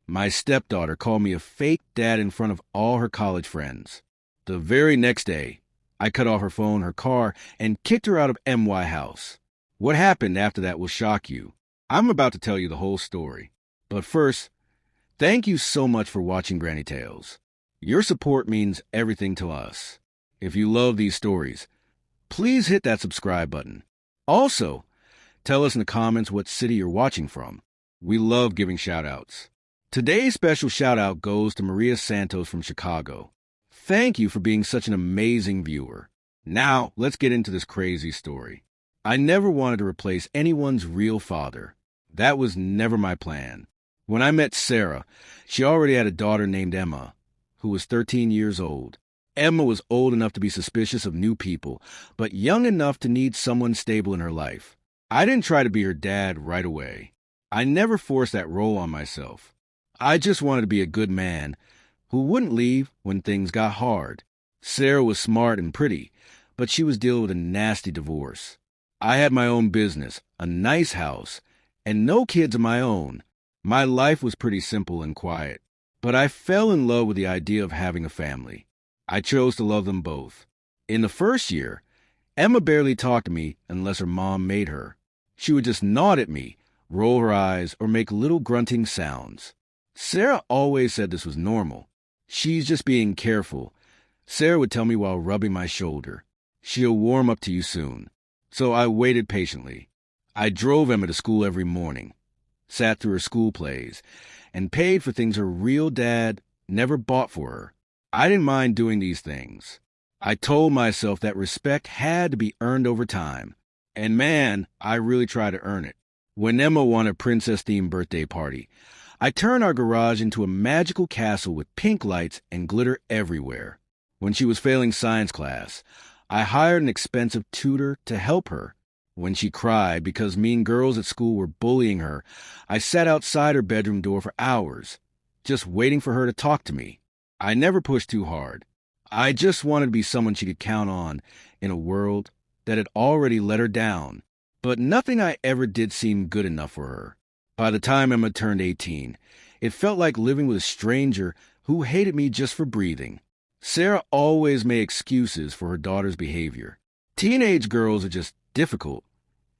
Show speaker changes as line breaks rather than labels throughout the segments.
My stepdaughter called me a fake dad in front of all her college friends. The very next day, I cut off her phone, her car, and kicked her out of MY house. What happened after that will shock you. I'm about to tell you the whole story. But first, thank you so much for watching Granny Tales. Your support means everything to us. If you love these stories, please hit that subscribe button. Also, tell us in the comments what city you're watching from. We love giving shout-outs. Today's special shout-out goes to Maria Santos from Chicago. Thank you for being such an amazing viewer. Now, let's get into this crazy story. I never wanted to replace anyone's real father. That was never my plan. When I met Sarah, she already had a daughter named Emma, who was 13 years old. Emma was old enough to be suspicious of new people, but young enough to need someone stable in her life. I didn't try to be her dad right away. I never forced that role on myself. I just wanted to be a good man who wouldn't leave when things got hard. Sarah was smart and pretty, but she was dealing with a nasty divorce. I had my own business, a nice house, and no kids of my own. My life was pretty simple and quiet, but I fell in love with the idea of having a family. I chose to love them both. In the first year, Emma barely talked to me unless her mom made her. She would just nod at me, roll her eyes, or make little grunting sounds. Sarah always said this was normal. She's just being careful. Sarah would tell me while rubbing my shoulder. She'll warm up to you soon. So I waited patiently. I drove Emma to school every morning, sat through her school plays, and paid for things her real dad never bought for her. I didn't mind doing these things. I told myself that respect had to be earned over time. And man, I really tried to earn it. When Emma wanted a princess-themed birthday party, I turned our garage into a magical castle with pink lights and glitter everywhere. When she was failing science class, I hired an expensive tutor to help her. When she cried because mean girls at school were bullying her, I sat outside her bedroom door for hours, just waiting for her to talk to me. I never pushed too hard. I just wanted to be someone she could count on in a world that had already let her down. But nothing I ever did seemed good enough for her. By the time Emma turned 18, it felt like living with a stranger who hated me just for breathing. Sarah always made excuses for her daughter's behavior. Teenage girls are just difficult,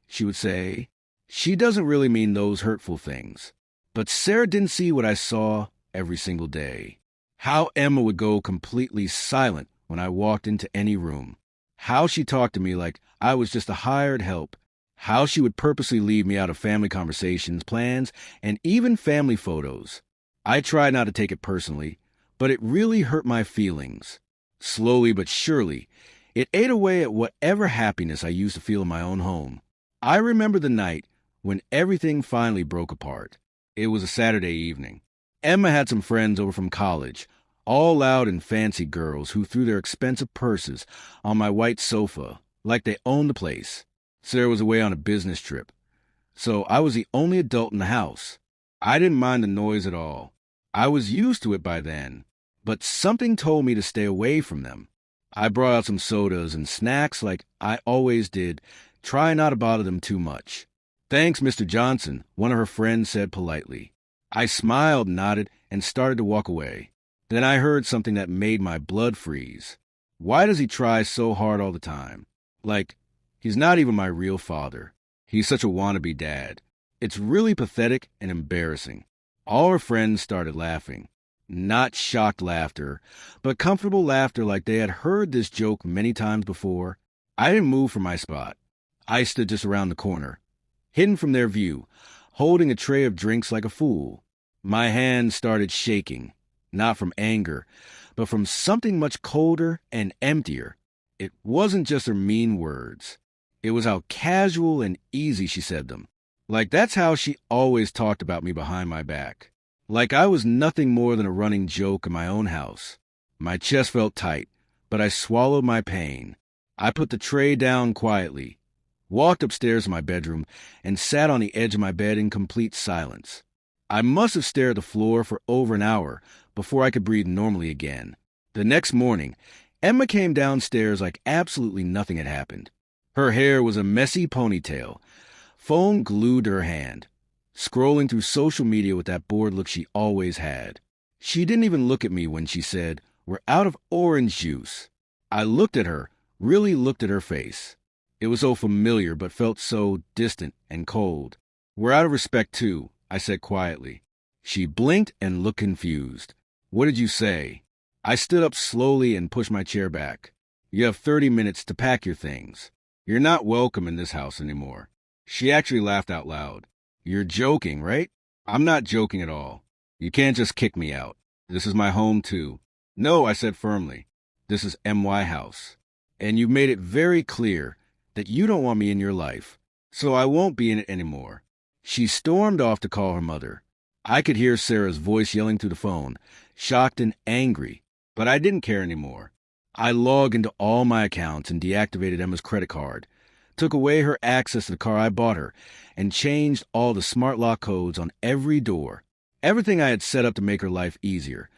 she would say. She doesn't really mean those hurtful things. But Sarah didn't see what I saw every single day. How Emma would go completely silent when I walked into any room. How she talked to me like I was just a hired help. How she would purposely leave me out of family conversations, plans, and even family photos. I tried not to take it personally, but it really hurt my feelings. Slowly but surely, it ate away at whatever happiness I used to feel in my own home. I remember the night when everything finally broke apart. It was a Saturday evening. Emma had some friends over from college, all loud and fancy girls who threw their expensive purses on my white sofa like they owned the place. Sarah was away on a business trip, so I was the only adult in the house. I didn't mind the noise at all. I was used to it by then, but something told me to stay away from them. I brought out some sodas and snacks like I always did, trying not to bother them too much. "Thanks, Mr. Johnson," one of her friends said politely. I smiled, nodded, and started to walk away. Then I heard something that made my blood freeze. Why does he try so hard all the time? Like, he's not even my real father. He's such a wannabe dad. It's really pathetic and embarrassing. All her friends started laughing. Not shocked laughter, but comfortable laughter like they had heard this joke many times before. I didn't move from my spot. I stood just around the corner, hidden from their view, holding a tray of drinks like a fool. My hands started shaking, not from anger, but from something much colder and emptier. It wasn't just her mean words. It was how casual and easy she said them. Like that's how she always talked about me behind my back. Like I was nothing more than a running joke in my own house. My chest felt tight, but I swallowed my pain. I put the tray down quietly, walked upstairs to my bedroom, and sat on the edge of my bed in complete silence. I must have stared at the floor for over an hour before I could breathe normally again. The next morning, Emma came downstairs like absolutely nothing had happened. Her hair was a messy ponytail, phone glued to her hand. scrolling through social media with that bored look she always had. She didn't even look at me when she said, "We're out of orange juice." I looked at her, really looked at her face. It was so familiar, but felt so distant and cold. "We're out of respect, too," I said quietly. She blinked and looked confused. "What did you say?" I stood up slowly and pushed my chair back. "You have 30 minutes to pack your things. You're not welcome in this house anymore." She actually laughed out loud. "You're joking, right?" "I'm not joking at all. You can't just kick me out. This is my home, too." "No," I said firmly. "This is MY House. And you've made it very clear that you don't want me in your life, so I won't be in it anymore." She stormed off to call her mother. I could hear Sarah's voice yelling through the phone, shocked and angry, but I didn't care anymore. I logged into all my accounts and deactivated Emma's credit card, took away her access to the car I bought her, and changed all the smart lock codes on every door. Everything I had set up to make her life easier,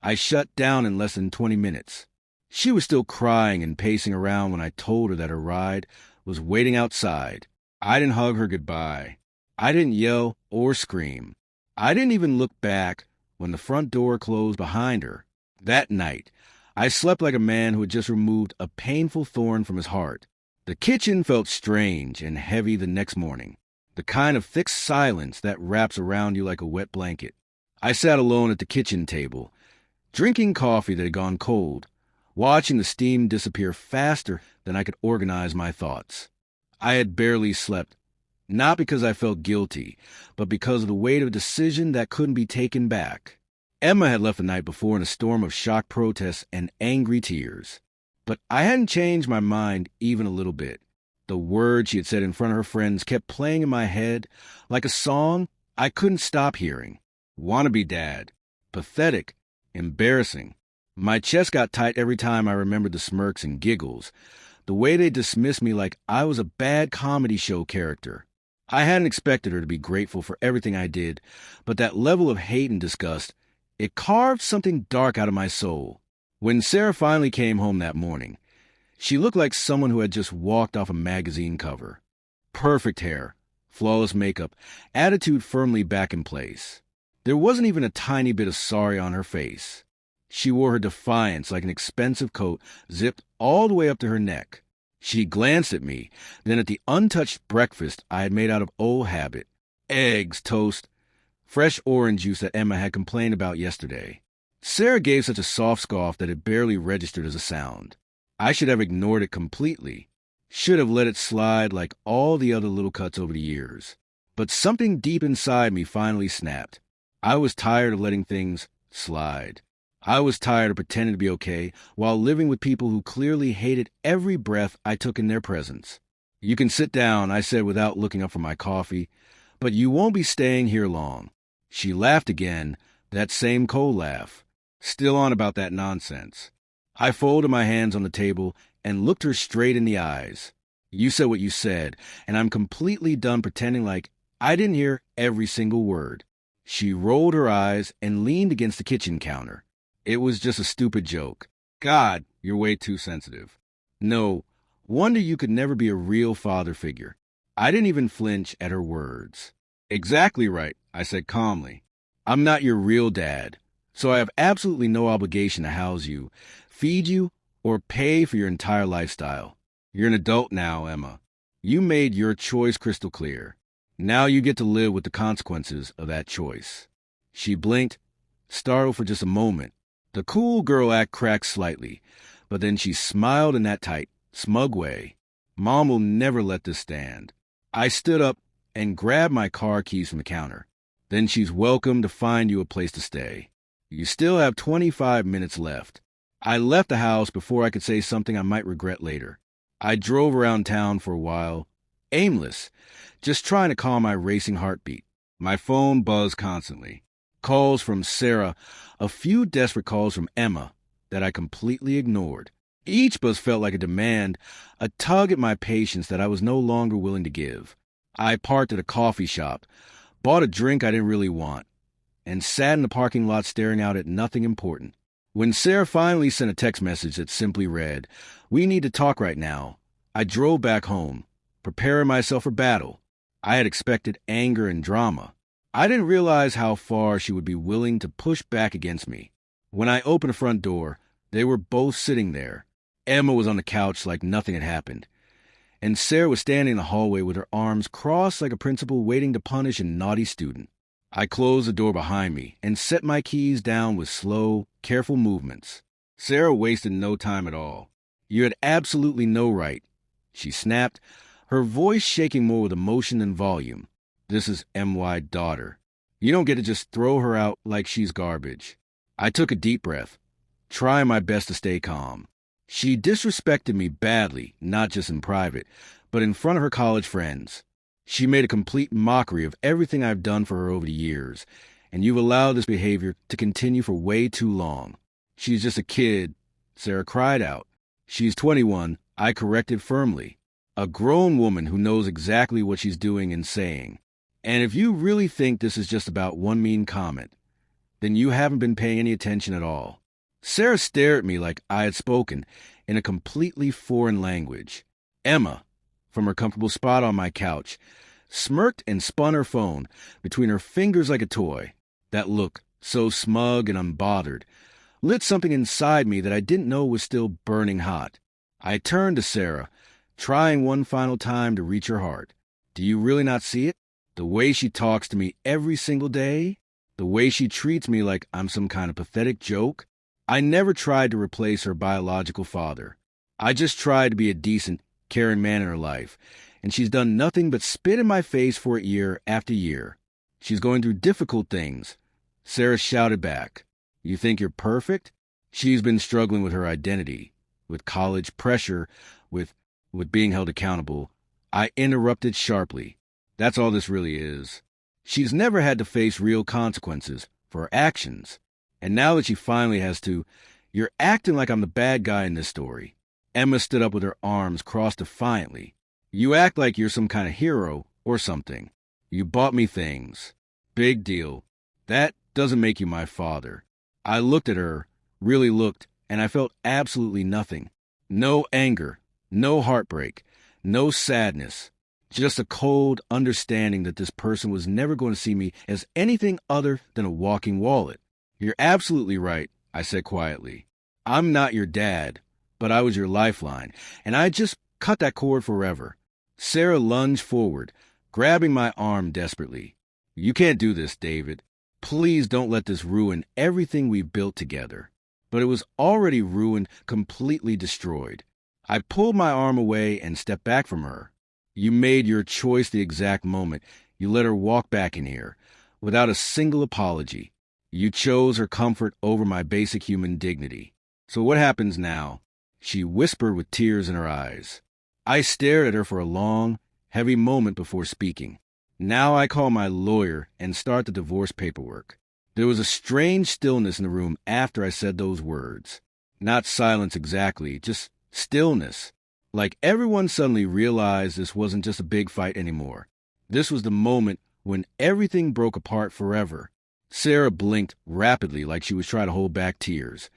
I shut down in less than 20 minutes. She was still crying and pacing around when I told her that her ride was waiting outside. I didn't hug her goodbye. I didn't yell or scream. I didn't even look back when the front door closed behind her. That night, I slept like a man who had just removed a painful thorn from his heart. The kitchen felt strange and heavy the next morning, the kind of thick silence that wraps around you like a wet blanket. I sat alone at the kitchen table, drinking coffee that had gone cold, watching the steam disappear faster than I could organize my thoughts. I had barely slept, not because I felt guilty, but because of the weight of a decision that couldn't be taken back. Emma had left the night before in a storm of shocked protests and angry tears. But I hadn't changed my mind even a little bit. The words she had said in front of her friends kept playing in my head like a song I couldn't stop hearing. Wannabe dad. Pathetic. Embarrassing. My chest got tight every time I remembered the smirks and giggles, the way they dismissed me like I was a bad comedy show character. I hadn't expected her to be grateful for everything I did, but that level of hate and disgust, it carved something dark out of my soul. When Sarah finally came home that morning, she looked like someone who had just walked off a magazine cover. Perfect hair, flawless makeup, attitude firmly back in place. There wasn't even a tiny bit of sorry on her face. She wore her defiance like an expensive coat zipped all the way up to her neck. She glanced at me, then at the untouched breakfast I had made out of old habit. Eggs, toast, fresh orange juice that Emma had complained about yesterday. Sarah gave such a soft scoff that it barely registered as a sound. I should have ignored it completely. Should have let it slide like all the other little cuts over the years. But something deep inside me finally snapped. I was tired of letting things slide. I was tired of pretending to be okay while living with people who clearly hated every breath I took in their presence. "You can sit down," I said without looking up from my coffee, "but you won't be staying here long." She laughed again, that same cold laugh. Still on about that nonsense. I folded my hands on the table and looked her straight in the eyes. "You said what you said, and I'm completely done pretending like I didn't hear every single word." She rolled her eyes and leaned against the kitchen counter. "It was just a stupid joke." "God, you're way too sensitive." "No, wonder you could never be a real father figure." I didn't even flinch at her words. "Exactly right," I said calmly. "I'm not your real dad, so I have absolutely no obligation to house you, feed you, or pay for your entire lifestyle. You're an adult now, Emma. You made your choice crystal clear. Now you get to live with the consequences of that choice." She blinked, startled for just a moment. The cool girl act cracked slightly, but then she smiled in that tight, smug way. "Mom will never let this stand." I stood up and grabbed my car keys from the counter. "Then she's welcome to find you a place to stay. You still have 25 minutes left." I left the house before I could say something I might regret later. I drove around town for a while, aimless, just trying to calm my racing heartbeat. My phone buzzed constantly. Calls from Sarah, a few desperate calls from Emma that I completely ignored. Each buzz felt like a demand, a tug at my patience that I was no longer willing to give. I parked at a coffee shop, bought a drink I didn't really want, and sat in the parking lot staring out at nothing important. When Sarah finally sent a text message that simply read, "We need to talk right now," I drove back home, preparing myself for battle. I had expected anger and drama. I didn't realize how far she would be willing to push back against me. When I opened the front door, they were both sitting there. Emma was on the couch like nothing had happened, and Sarah was standing in the hallway with her arms crossed like a principal waiting to punish a naughty student. I closed the door behind me and set my keys down with slow, careful movements. Sarah wasted no time at all. "You had absolutely no right," she snapped, her voice shaking more with emotion than volume. "This is M.Y. daughter. You don't get to just throw her out like she's garbage." I took a deep breath, trying my best to stay calm. She disrespected me badly, not just in private, but in front of her college friends. She made a complete mockery of everything I've done for her over the years, and you've allowed this behavior to continue for way too long. "She's just a kid," Sarah cried out. "She's 21, I corrected firmly. A grown woman who knows exactly what she's doing and saying. And if you really think this is just about one mean comment, then you haven't been paying any attention at all." Sarah stared at me like I had spoken in a completely foreign language. Emma, from her comfortable spot on my couch, smirked and spun her phone between her fingers like a toy. That look, so smug and unbothered, lit something inside me that I didn't know was still burning hot. I turned to Sarah, trying one final time to reach her heart. "Do you really not see it? The way she talks to me every single day? The way she treats me like I'm some kind of pathetic joke? I never tried to replace her biological father. I just tried to be a decent, caring man in her life, and she's done nothing but spit in my face for it year after year. She's going through difficult things." Sarah shouted back, "You think you're perfect?" She's been struggling with her identity, with college pressure, with being held accountable. I interrupted sharply. "That's all this really is. She's never had to face real consequences for her actions. And now that she finally has to, you're acting like I'm the bad guy in this story." Emma stood up with her arms crossed defiantly. "You act like you're some kind of hero or something. You bought me things. Big deal. That doesn't make you my father." I looked at her, really looked, and I felt absolutely nothing. No anger, no heartbreak, no sadness. Just a cold understanding that this person was never going to see me as anything other than a walking wallet. "You're absolutely right," I said quietly. "I'm not your dad, but I was your lifeline, and I just cut that cord forever." Sarah lunged forward, grabbing my arm desperately. "You can't do this, David. Please don't let this ruin everything we've built together." But it was already ruined, completely destroyed. I pulled my arm away and stepped back from her. "You made your choice the exact moment you let her walk back in here, without a single apology. You chose her comfort over my basic human dignity. So what happens now?" She whispered with tears in her eyes. I stared at her for a long, heavy moment before speaking. "Now I call my lawyer and start the divorce paperwork." There was a strange stillness in the room after I said those words. Not silence exactly, just stillness. Like everyone suddenly realized this wasn't just a big fight anymore. This was the moment when everything broke apart forever. Sarah blinked rapidly like she was trying to hold back tears.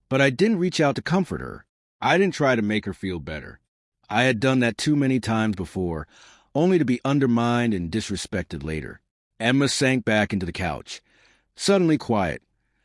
But I didn't reach out to comfort her. I didn't try to make her feel better. I had done that too many times before, only to be undermined and disrespected later. Emma sank back into the couch, suddenly quiet,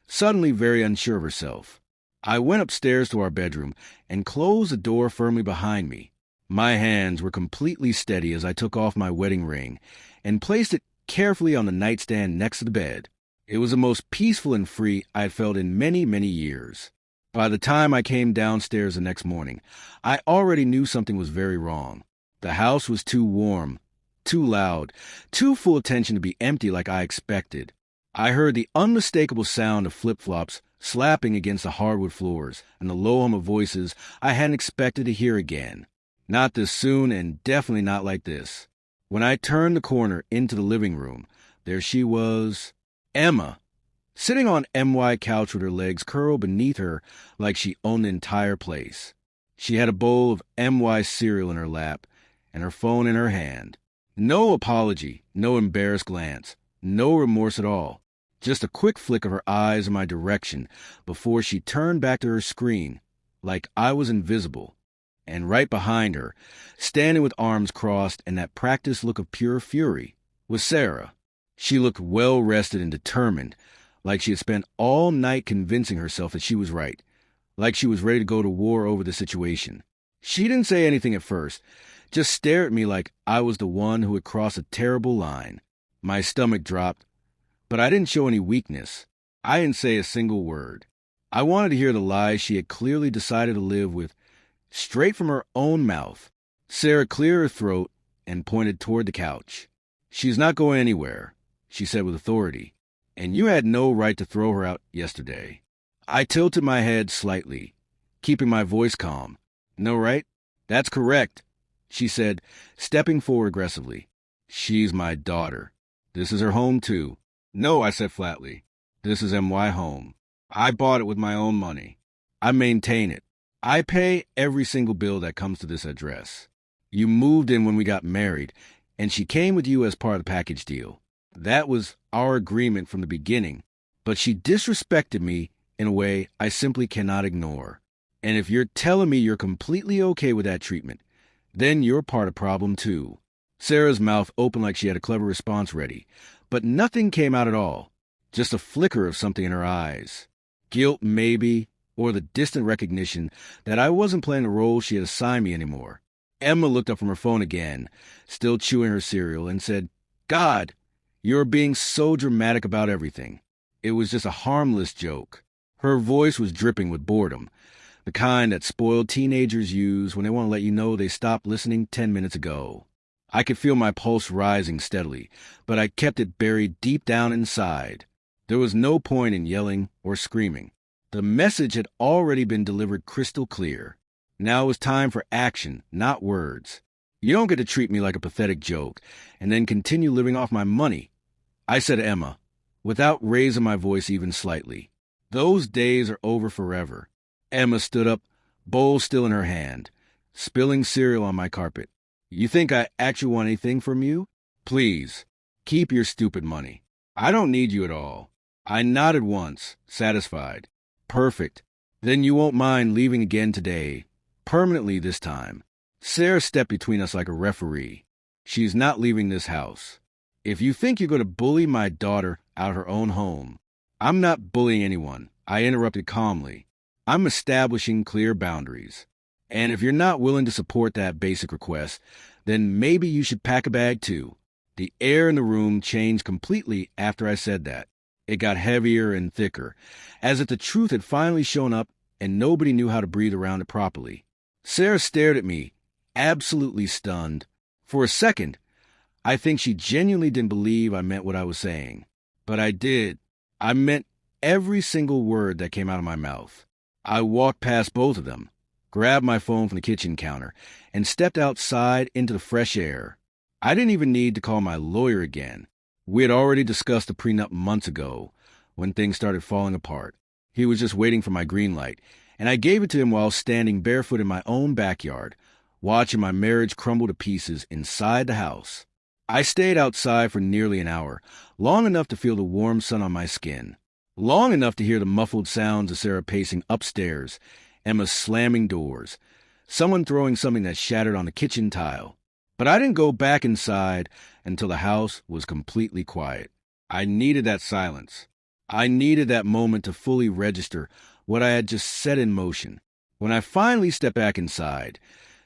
suddenly very unsure of herself. I went upstairs to our bedroom and closed the door firmly behind me. My hands were completely steady as I took off my wedding ring and placed it carefully on the nightstand next to the bed. It was the most peaceful and free I had felt in many, many years. By the time I came downstairs the next morning, I already knew something was very wrong. The house was too warm, too loud, too full of tension to be empty like I expected. I heard the unmistakable sound of flip-flops slapping against the hardwood floors and the low hum of voices I hadn't expected to hear again. Not this soon, and definitely not like this. When I turned the corner into the living room, there she was, Emma, sitting on M.Y. couch with her legs curled beneath her like she owned the entire place. She had a bowl of M.Y. cereal in her lap and her phone in her hand. No apology, no embarrassed glance, no remorse at all. Just a quick flick of her eyes in my direction before she turned back to her screen, like I was invisible. And right behind her, standing with arms crossed and that practiced look of pure fury, was Sarah. She looked well-rested and determined, like she had spent all night convincing herself that she was right, like she was ready to go to war over the situation. She didn't say anything at first, just stared at me like I was the one who had crossed a terrible line. My stomach dropped, but I didn't show any weakness. I didn't say a single word. I wanted to hear the lies she had clearly decided to live with, straight from her own mouth. Sarah cleared her throat and pointed toward the couch. "She's not going anywhere," she said with authority, "and you had no right to throw her out yesterday." I tilted my head slightly, keeping my voice calm. "No, right? That's correct," she said, stepping forward aggressively. "She's my daughter. This is her home, too." "No," I said flatly. "This is MY home. I bought it with my own money. I maintain it. I pay every single bill that comes to this address. You moved in when we got married, and she came with you as part of the package deal. That was our agreement from the beginning, but she disrespected me in a way I simply cannot ignore. And if you're telling me you're completely okay with that treatment, then you're part of the problem too." Sarah's mouth opened like she had a clever response ready, but nothing came out at all, just a flicker of something in her eyes. Guilt, maybe, or the distant recognition that I wasn't playing the role she had assigned me anymore. Emma looked up from her phone again, still chewing her cereal, and said, "God, you're being so dramatic about everything. It was just a harmless joke." Her voice was dripping with boredom, the kind that spoiled teenagers use when they want to let you know they stopped listening 10 minutes ago. I could feel my pulse rising steadily, but I kept it buried deep down inside. There was no point in yelling or screaming. The message had already been delivered crystal clear. Now it was time for action, not words. You don't get to treat me like a pathetic joke and then continue living off my money, I said to Emma, without raising my voice even slightly. Those days are over forever. Emma stood up, bowl still in her hand, spilling cereal on my carpet. "You think I actually want anything from you? Please, keep your stupid money. I don't need you at all." I nodded once, satisfied. "Perfect. Then you won't mind leaving again today. Permanently this time." Sarah stepped between us like a referee. "She's not leaving this house. If you think you're going to bully my daughter out of her own home—" "I'm not bullying anyone," I interrupted calmly. "I'm establishing clear boundaries. And if you're not willing to support that basic request, then maybe you should pack a bag too." The air in the room changed completely after I said that. It got heavier and thicker, as if the truth had finally shown up and nobody knew how to breathe around it properly. Sarah stared at me, absolutely stunned. For a second, I think she genuinely didn't believe I meant what I was saying. But I did. I meant every single word that came out of my mouth. I walked past both of them, grabbed my phone from the kitchen counter, and stepped outside into the fresh air. I didn't even need to call my lawyer again. We had already discussed the prenup months ago, when things started falling apart. He was just waiting for my green light, and I gave it to him while standing barefoot in my own backyard, watching my marriage crumble to pieces inside the house. I stayed outside for nearly an hour, long enough to feel the warm sun on my skin, long enough to hear the muffled sounds of Sarah pacing upstairs, Emma slamming doors, someone throwing something that shattered on the kitchen tile. But I didn't go back inside until the house was completely quiet. I needed that silence. I needed that moment to fully register what I had just set in motion. When I finally stepped back inside,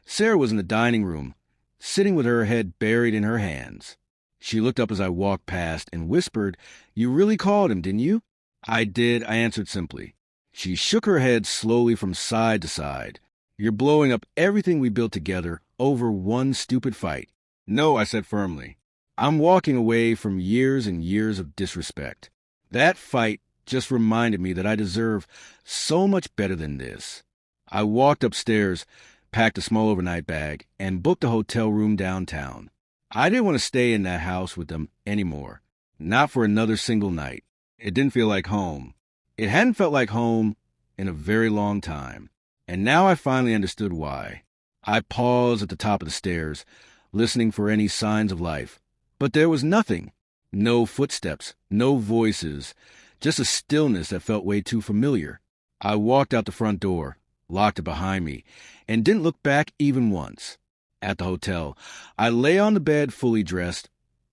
Sarah was in the dining room, sitting with her head buried in her hands. She looked up as I walked past and whispered, "You really called him, didn't you?" "I did," I answered simply. She shook her head slowly from side to side. "You're blowing up everything we built together over one stupid fight." "No," I said firmly. "I'm walking away from years and years of disrespect. That fight just reminded me that I deserve so much better than this." I walked upstairs, packed a small overnight bag, and booked a hotel room downtown. I didn't want to stay in that house with them anymore. Not for another single night. It didn't feel like home. It hadn't felt like home in a very long time. And now I finally understood why. I paused at the top of the stairs, listening for any signs of life. But there was nothing. No footsteps, no voices, just a stillness that felt way too familiar. I walked out the front door, locked it behind me, and didn't look back even once. At the hotel, I lay on the bed fully dressed,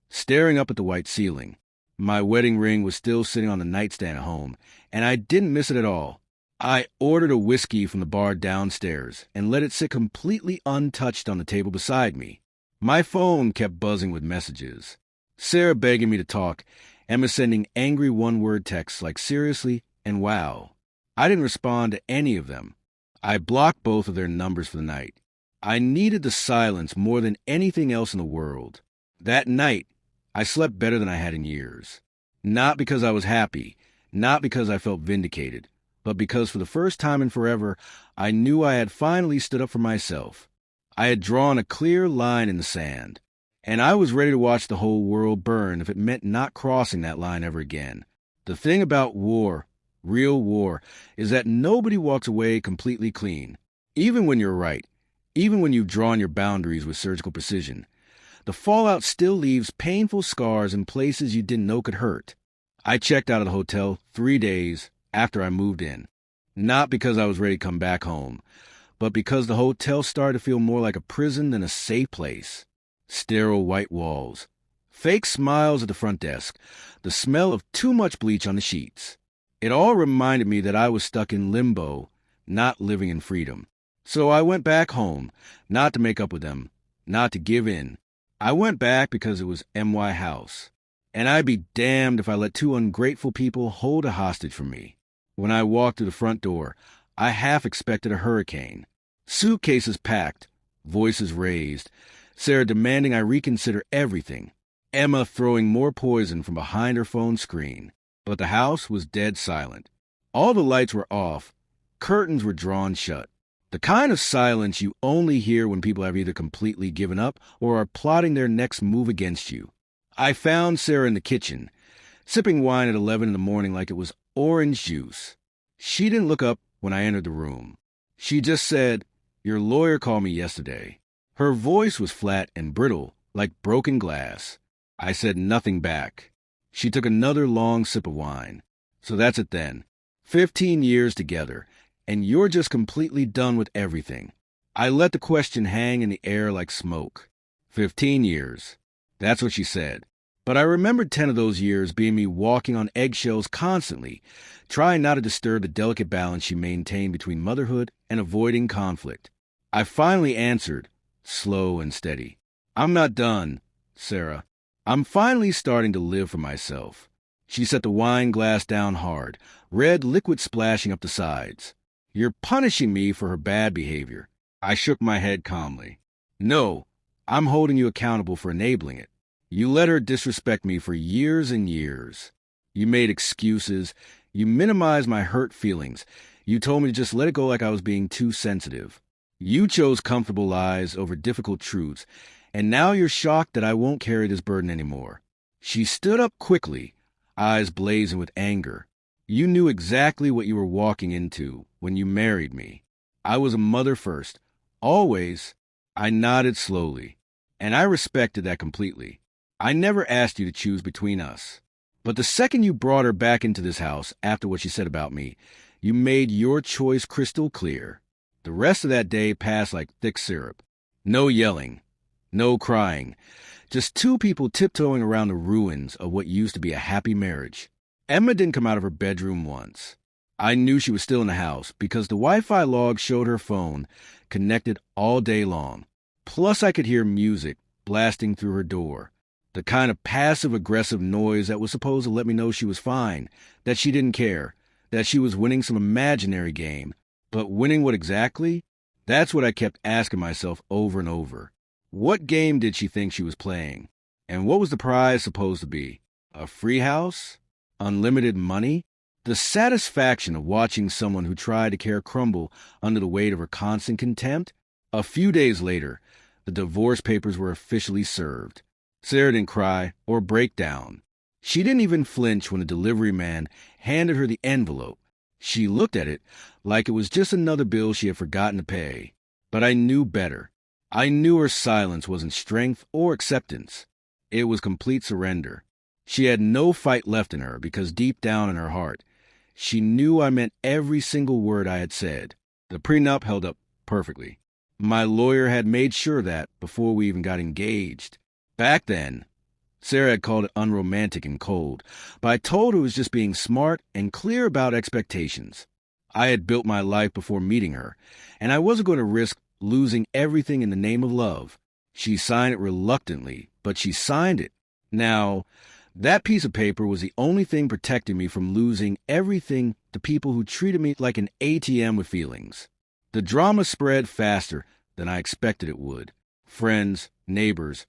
staring up at the white ceiling. My wedding ring was still sitting on the nightstand at home, and I didn't miss it at all. I ordered a whiskey from the bar downstairs and let it sit completely untouched on the table beside me. My phone kept buzzing with messages. Sarah begging me to talk, Emma sending angry one-word texts like seriously and wow. I didn't respond to any of them. I blocked both of their numbers for the night. I needed the silence more than anything else in the world. That night, I slept better than I had in years. Not because I was happy, not because I felt vindicated, but because for the first time in forever, I knew I had finally stood up for myself. I had drawn a clear line in the sand, and I was ready to watch the whole world burn if it meant not crossing that line ever again. The thing about war, real war, is that nobody walks away completely clean. Even when you're right, even when you've drawn your boundaries with surgical precision, the fallout still leaves painful scars in places you didn't know could hurt. I checked out of the hotel 3 days after I moved in, not because I was ready to come back home, but because the hotel started to feel more like a prison than a safe place. Sterile white walls, fake smiles at the front desk, the smell of too much bleach on the sheets. It all reminded me that I was stuck in limbo, not living in freedom. So I went back home, not to make up with them, not to give in. I went back because it was MY House, and I'd be damned if I let 2 ungrateful people hold a hostage from me. When I walked through the front door, I half expected a hurricane. Suitcases packed, voices raised, Sarah demanding I reconsider everything, Emma throwing more poison from behind her phone screen. But the house was dead silent. All the lights were off, curtains were drawn shut. The kind of silence you only hear when people have either completely given up or are plotting their next move against you. I found Sarah in the kitchen, sipping wine at 11 in the morning like it was orange juice. She didn't look up when I entered the room. She just said, "Your lawyer called me yesterday." Her voice was flat and brittle, like broken glass. I said nothing back. She took another long sip of wine. "So that's it then. 15 years together, and you're just completely done with everything." I let the question hang in the air like smoke. 15 years. That's what she said. But I remembered 10 of those years being me walking on eggshells constantly, trying not to disturb the delicate balance she maintained between motherhood and avoiding conflict. I finally answered, slow and steady. "I'm not done, Sarah. I'm finally starting to live for myself." She set the wine glass down hard, red liquid splashing up the sides. "You're punishing me for her bad behavior." I shook my head calmly. "No, I'm holding you accountable for enabling it. You let her disrespect me for years and years. You made excuses. You minimized my hurt feelings. You told me to just let it go like I was being too sensitive. You chose comfortable lies over difficult truths, and now you're shocked that I won't carry this burden anymore." She stood up quickly, eyes blazing with anger. "You knew exactly what you were walking into when you married me. I was a mother first, always." I nodded slowly, and I respected that completely. I never asked you to choose between us. But the second you brought her back into this house after what she said about me, you made your choice crystal clear. The rest of that day passed like thick syrup. No yelling, no crying, just 2 people tiptoeing around the ruins of what used to be a happy marriage. Emma didn't come out of her bedroom once. I knew she was still in the house because the Wi-Fi log showed her phone connected all day long. Plus I could hear music blasting through her door. The kind of passive-aggressive noise that was supposed to let me know she was fine, that she didn't care, that she was winning some imaginary game. But winning what exactly? That's what I kept asking myself over and over. What game did she think she was playing? And what was the prize supposed to be? A free house? Unlimited money? The satisfaction of watching someone who tried to care crumble under the weight of her constant contempt? A few days later, the divorce papers were officially served. Sarah didn't cry or break down. She didn't even flinch when the delivery man handed her the envelope. She looked at it like it was just another bill she had forgotten to pay. But I knew better. I knew her silence wasn't strength or acceptance. It was complete surrender. She had no fight left in her because deep down in her heart, she knew I meant every single word I had said. The prenup held up perfectly. My lawyer had made sure that before we even got engaged. Back then, Sarah had called it unromantic and cold, but I told her it was just being smart and clear about expectations. I had built my life before meeting her, and I wasn't going to risk losing everything in the name of love. She signed it reluctantly, but she signed it. Now, that piece of paper was the only thing protecting me from losing everything to people who treated me like an ATM with feelings. The drama spread faster than I expected it would. Friends, neighbors,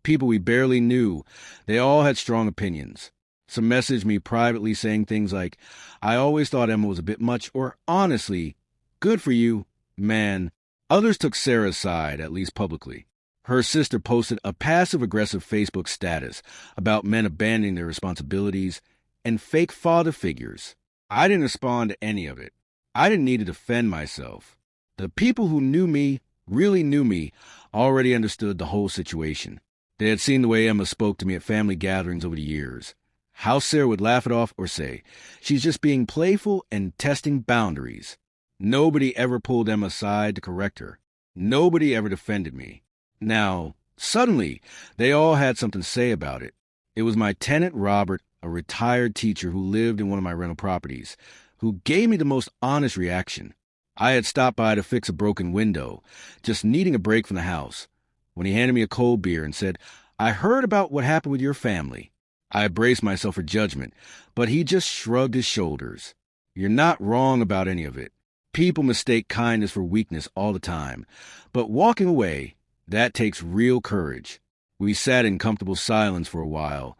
people we barely knew, they all had strong opinions. Some messaged me privately saying things like, "I always thought Emma was a bit much," or "Honestly, good for you, man." Others took Sarah's side, at least publicly. Her sister posted a passive-aggressive Facebook status about men abandoning their responsibilities and fake father figures. I didn't respond to any of it. I didn't need to defend myself. The people who knew me, really knew me, already understood the whole situation. They had seen the way Emma spoke to me at family gatherings over the years. How Sarah would laugh it off or say, "She's just being playful and testing boundaries." Nobody ever pulled Emma aside to correct her. Nobody ever defended me. Now, suddenly, they all had something to say about it. It was my tenant, Robert, a retired teacher who lived in one of my rental properties, who gave me the most honest reaction. I had stopped by to fix a broken window, just needing a break from the house, when he handed me a cold beer and said, "I heard about what happened with your family." I braced myself for judgment, but he just shrugged his shoulders. "You're not wrong about any of it. People mistake kindness for weakness all the time, but walking away, that takes real courage." We sat in comfortable silence for a while,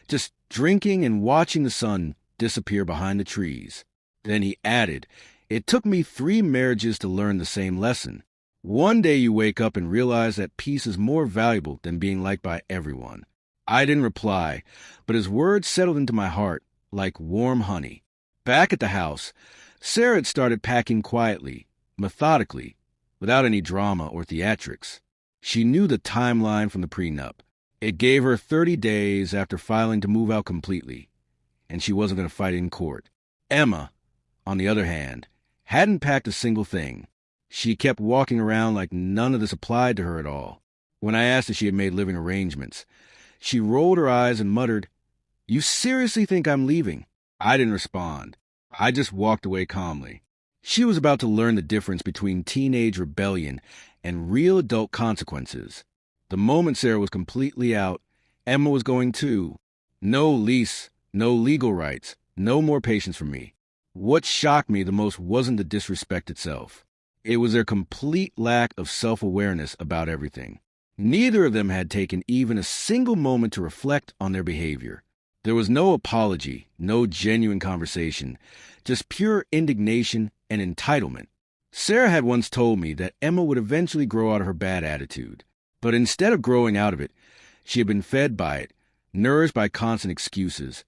just drinking and watching the sun disappear behind the trees. Then he added, "It took me 3 marriages to learn the same lesson. One day you wake up and realize that peace is more valuable than being liked by everyone." I didn't reply, but his words settled into my heart like warm honey. Back at the house, Sarah had started packing quietly, methodically, without any drama or theatrics. She knew the timeline from the prenup. It gave her 30 days after filing to move out completely, and she wasn't going to fight it in court. Emma, on the other hand, hadn't packed a single thing. She kept walking around like none of this applied to her at all. When I asked if she had made living arrangements, she rolled her eyes and muttered, "You seriously think I'm leaving?" I didn't respond. I just walked away calmly. She was about to learn the difference between teenage rebellion and real adult consequences. The moment Sarah was completely out, Emma was going too. No lease, no legal rights, no more patience for me. What shocked me the most wasn't the disrespect itself. It was their complete lack of self-awareness about everything. Neither of them had taken even a single moment to reflect on their behavior. There was no apology, no genuine conversation, just pure indignation and entitlement. Sarah had once told me that Emma would eventually grow out of her bad attitude. But instead of growing out of it, she had been fed by it, nourished by constant excuses,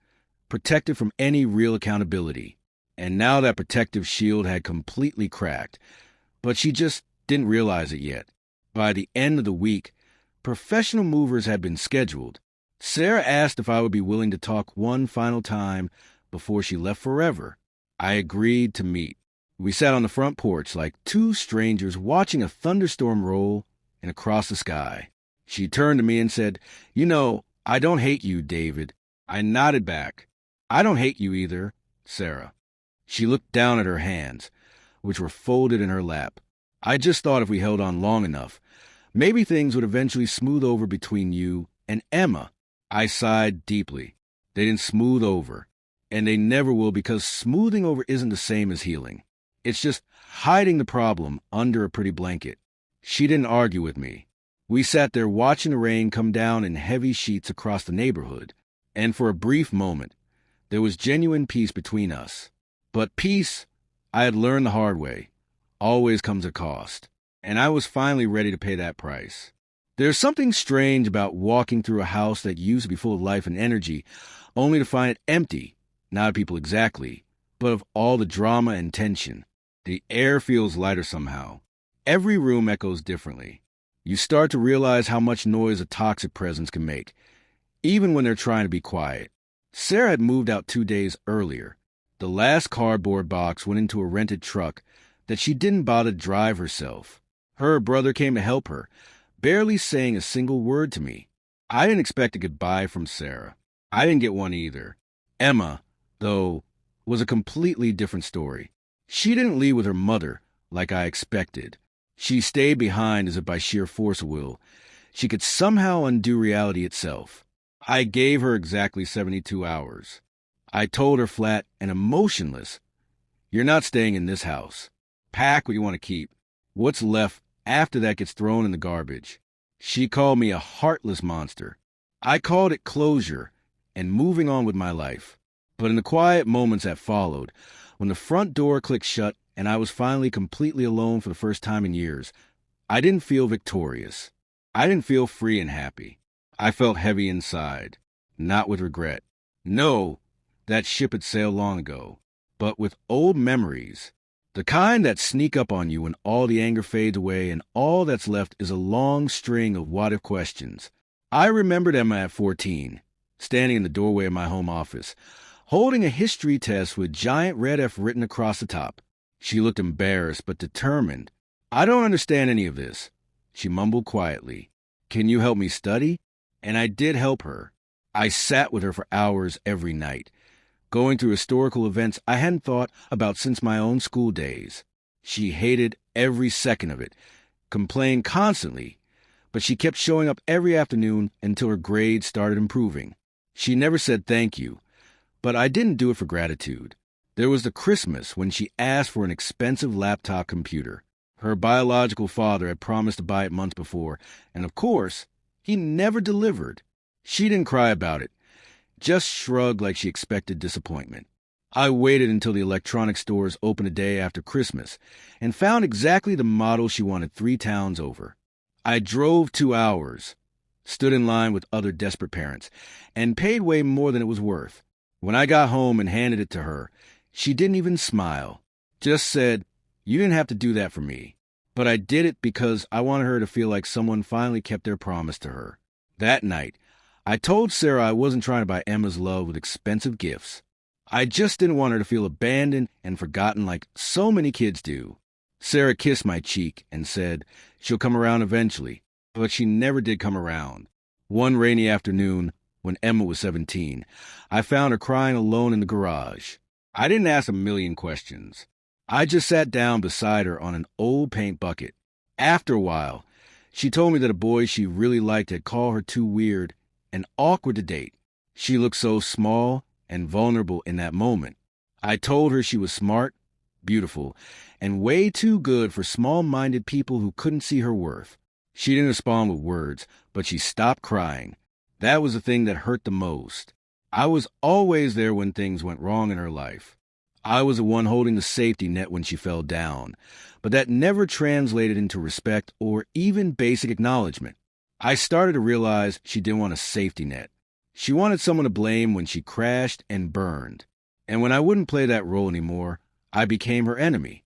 protected from any real accountability. And now that protective shield had completely cracked, but she just didn't realize it yet. By the end of the week, professional movers had been scheduled. Sarah asked if I would be willing to talk one final time before she left forever. I agreed to meet. We sat on the front porch like 2 strangers watching a thunderstorm roll in across the sky. She turned to me and said, "You know, I don't hate you, David." I nodded back. "I don't hate you either, Sarah." She looked down at her hands, which were folded in her lap. "I just thought if we held on long enough, maybe things would eventually smooth over between you and Emma." I sighed deeply. They didn't smooth over, and they never will, because smoothing over isn't the same as healing. It's just hiding the problem under a pretty blanket. She didn't argue with me. We sat there watching the rain come down in heavy sheets across the neighborhood, and for a brief moment, there was genuine peace between us. But peace, I had learned the hard way, always comes at cost, and I was finally ready to pay that price. There's something strange about walking through a house that used to be full of life and energy, only to find it empty, not of people exactly, but of all the drama and tension. The air feels lighter somehow. Every room echoes differently. You start to realize how much noise a toxic presence can make, even when they're trying to be quiet. Sarah had moved out 2 days earlier. The last cardboard box went into a rented truck that she didn't bother to drive herself. Her brother came to help her, barely saying a single word to me. I didn't expect a goodbye from Sarah. I didn't get one either. Emma, though, was a completely different story. She didn't leave with her mother like I expected. She stayed behind as if by sheer force of will. She could somehow undo reality itself. I gave her exactly 72 hours. I told her flat and emotionless, "You're not staying in this house. Pack what you want to keep. What's left after that gets thrown in the garbage." She called me a heartless monster. I called it closure and moving on with my life. But in the quiet moments that followed, when the front door clicked shut and I was finally completely alone for the first time in years, I didn't feel victorious. I didn't feel free and happy. I felt heavy inside, not with regret. No, that ship had sailed long ago, but with old memories, the kind that sneak up on you when all the anger fades away and all that's left is a long string of what-if questions. I remembered Emma at 14, standing in the doorway of my home office, holding a history test with giant red F written across the top. She looked embarrassed but determined. "I don't understand any of this," she mumbled quietly. "Can you help me study?" And I did help her. I sat with her for hours every night, going through historical events I hadn't thought about since my own school days. She hated every second of it, complained constantly, but she kept showing up every afternoon until her grades started improving. She never said thank you, but I didn't do it for gratitude. There was the Christmas when she asked for an expensive laptop computer. Her biological father had promised to buy it months before, and of course, he never delivered. She didn't cry about it, just shrugged like she expected disappointment. I waited until the electronics stores opened a day after Christmas and found exactly the model she wanted 3 towns over. I drove 2 hours, stood in line with other desperate parents, and paid way more than it was worth. When I got home and handed it to her, she didn't even smile, just said, "You didn't have to do that for me." But I did it because I wanted her to feel like someone finally kept their promise to her. That night, I told Sarah I wasn't trying to buy Emma's love with expensive gifts. I just didn't want her to feel abandoned and forgotten like so many kids do. Sarah kissed my cheek and said she'll come around eventually, but she never did come around. One rainy afternoon, when Emma was 17, I found her crying alone in the garage. I didn't ask a million questions. I just sat down beside her on an old paint bucket. After a while, she told me that a boy she really liked had called her too weird and awkward to date. She looked so small and vulnerable in that moment. I told her she was smart, beautiful, and way too good for small-minded people who couldn't see her worth. She didn't respond with words, but she stopped crying. That was the thing that hurt the most. I was always there when things went wrong in her life. I was the one holding the safety net when she fell down, but that never translated into respect or even basic acknowledgement. I started to realize she didn't want a safety net. She wanted someone to blame when she crashed and burned. And when I wouldn't play that role anymore, I became her enemy.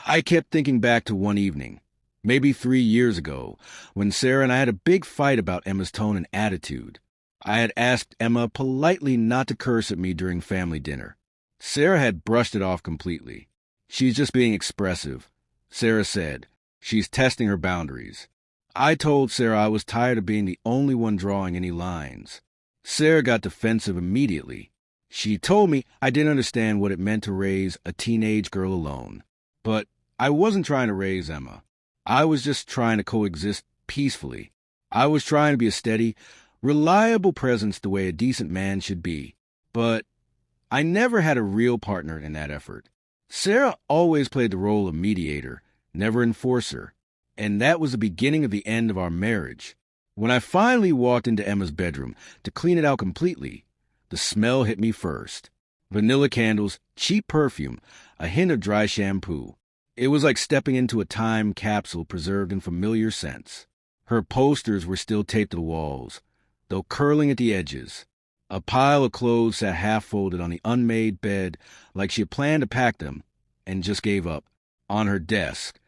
I kept thinking back to one evening, maybe 3 years ago, when Sarah and I had a big fight about Emma's tone and attitude. I had asked Emma politely not to curse at me during family dinner. Sarah had brushed it off completely. "She's just being expressive," Sarah said. "She's testing her boundaries." I told Sarah I was tired of being the only one drawing any lines. Sarah got defensive immediately. She told me I didn't understand what it meant to raise a teenage girl alone. But I wasn't trying to raise Emma. I was just trying to coexist peacefully. I was trying to be a steady, reliable presence the way a decent man should be. But I never had a real partner in that effort. Sarah always played the role of mediator, never enforcer, and that was the beginning of the end of our marriage. When I finally walked into Emma's bedroom to clean it out completely, the smell hit me first. Vanilla candles, cheap perfume, a hint of dry shampoo. It was like stepping into a time capsule preserved in familiar scents. Her posters were still taped to the walls, though curling at the edges. A pile of clothes sat half-folded on the unmade bed like she had planned to pack them and just gave up. On her desk,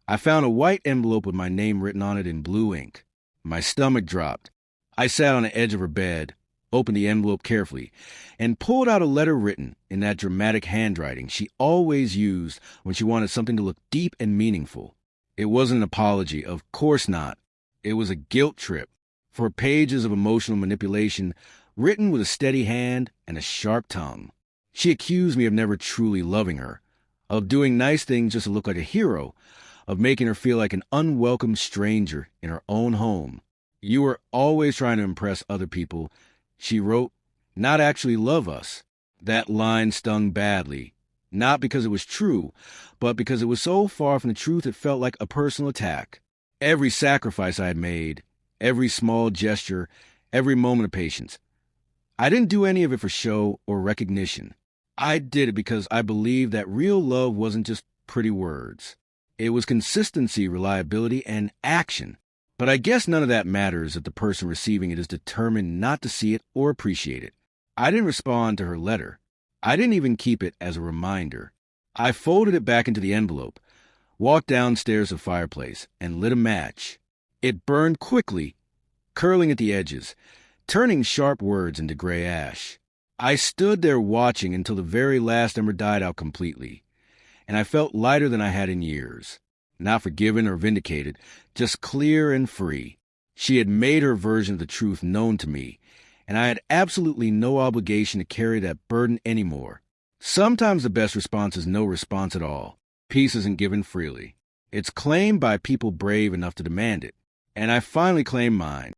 I found a white envelope with my name written on it in blue ink. My stomach dropped. I sat on the edge of her bed, opened the envelope carefully, and pulled out a letter written in that dramatic handwriting she always used when she wanted something to look deep and meaningful. It wasn't an apology, of course not. It was a guilt trip. for pages of emotional manipulation written with a steady hand and a sharp tongue. She accused me of never truly loving her, of doing nice things just to look like a hero, of making her feel like an unwelcome stranger in her own home. You were always trying to impress other people, she wrote, not actually love us. That line stung badly, not because it was true, but because it was so far from the truth it felt like a personal attack. Every sacrifice I had made, every small gesture, every moment of patience, I didn't do any of it for show or recognition. I did it because I believed that real love wasn't just pretty words. It was consistency, reliability, and action. But I guess none of that matters if the person receiving it is determined not to see it or appreciate it. I didn't respond to her letter. I didn't even keep it as a reminder. I folded it back into the envelope, walked downstairs to the fireplace, and lit a match. It burned quickly, curling at the edges, turning sharp words into gray ash. I stood there watching until the very last ember died out completely, and I felt lighter than I had in years. Not forgiven or vindicated, just clear and free. She had made her version of the truth known to me, and I had absolutely no obligation to carry that burden anymore. Sometimes the best response is no response at all. Peace isn't given freely. It's claimed by people brave enough to demand it, and I finally claimed mine.